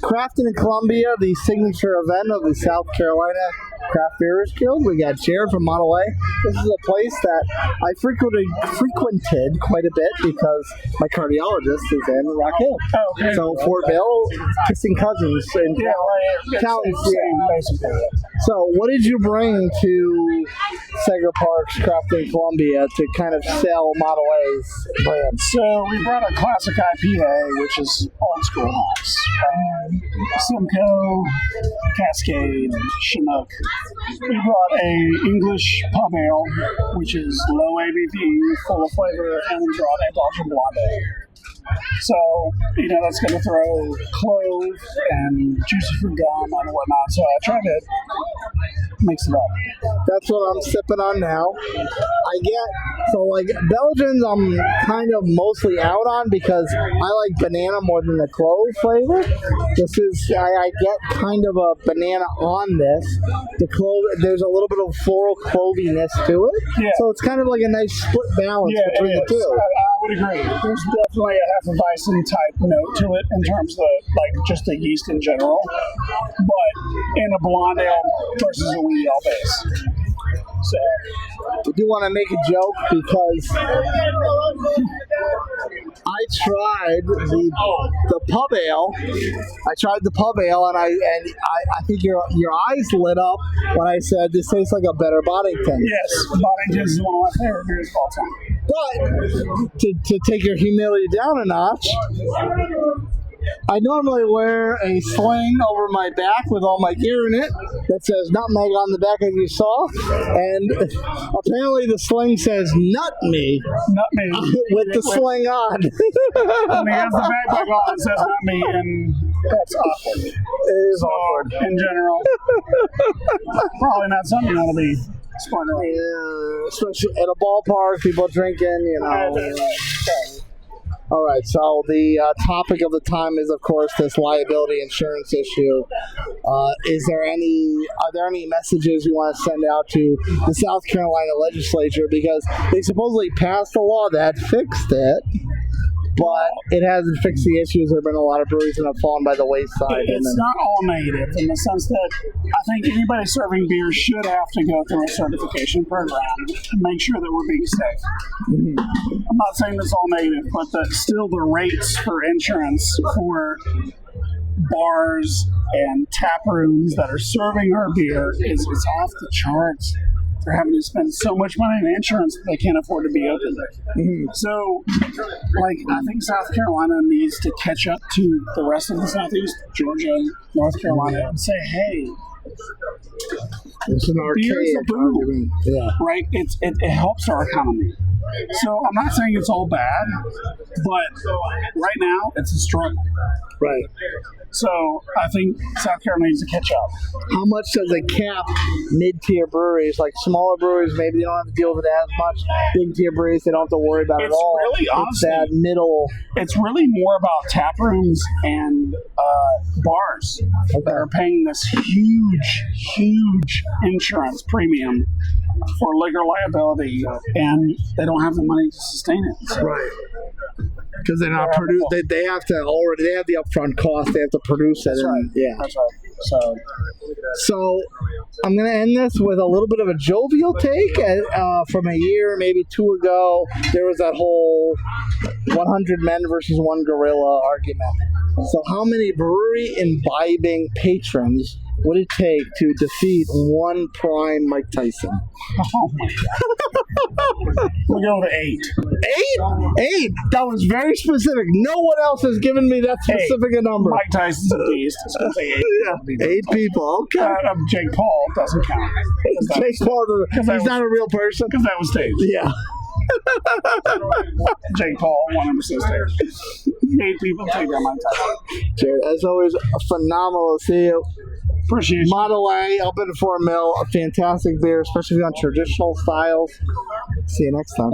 Crafting in Columbia, the signature event of the South Carolina Craft Brewers Guild. We got Jared from Model A. This is a place that I frequented quite a bit because my cardiologist is in Rock Hill. Oh, okay. So Fort Bill, kissing cousins in town. So what did you bring to Segra Park's Crafting in Columbia to kind of sell Model A's brand? So we brought a classic IPA, which is old school hops. Simcoe, Cascade, Chinook. We brought a English pub ale, which is low ABV, full of flavor, and we brought a Belgian blonde ale. So, that's going to throw clove and juicy fruit gum and whatnot. So I tried to mix it up. That's what I'm sipping on now. Belgians I'm kind of mostly out on because I like banana more than the clove flavor. I get kind of a banana on this. The clove, there's a little bit of floral cloviness to it. Yeah. So it's kind of like a nice split balance between the two. I would agree. There's definitely a Hefeweizen type note to it in terms of just the yeast in general, but in a blonde ale versus a wheat ale base. So I do want to make a joke because I tried the pub ale. I tried the pub ale, and I think your eyes lit up when I said this tastes like a better Boddington. Yes, Boddington is one of my favorite beers of all time. But to take your humility down a notch, I normally wear a sling over my back with all my gear in it that says nutmeg on the back, as you saw. And apparently the sling says nut me with the sling on. When he has the backpack on, it says nut me, and that's awkward. It is awkward. In general. Probably not something you want to be smart about. Yeah, especially at a ballpark, people drinking, All right, so the topic of the time is, of course, this liability insurance issue. Are there any messages you want to send out to the South Carolina legislature? Because they supposedly passed a law that fixed it, but it hasn't fixed the issues. There have been a lot of breweries that have fallen by the wayside. It's not all negative in the sense that I think anybody serving beer should have to go through a certification program to make sure that we're being safe. Mm-hmm. I'm not saying that's all negative, but still the rates for insurance for bars and tap rooms that are serving our beer is off the charts. They're having to spend so much money on insurance that they can't afford to be open. Mm-hmm. So, I think South Carolina needs to catch up to the rest of the Southeast, Georgia, North Carolina, and say, hey, it's an archaic argument. Yeah. Right? It helps our economy. So I'm not saying it's all bad, but right now it's a struggle. Right. So I think South Carolina needs to catch up. How much does it cap mid-tier breweries? Like smaller breweries, maybe they don't have to deal with it as much. Big-tier breweries, they don't have to worry about it at all. Really, honestly, it's that middle. It's really more about tap rooms and bars that are paying this huge insurance premium for liquor liability, and they don't have the money to sustain it. So. Right. Because they're not produce. They have to already. They have the upfront cost. They have to produce it. That's right. Yeah. That's right. So I'm going to end this with a little bit of a jovial take. From a year, maybe two ago, there was that whole 100 men versus one gorilla argument. So how many brewery imbibing patrons would it take to defeat one prime Mike Tyson? Oh my God. We'll go with 8. 8? That was very specific. No one else has given me that specific a number. Mike Tyson's a beast. It's going to say 8. Yeah, 8 people. Okay. Jake Paul doesn't count. Jake Paul, he's not a real person? Because that was staged. Yeah. Jake Paul, 100% staged. 8 people take down Mike Tyson. Jared, as always, phenomenal to see you. Appreciate you. Model A, up in 4 mil, a fantastic beer, especially on traditional styles. See you next time.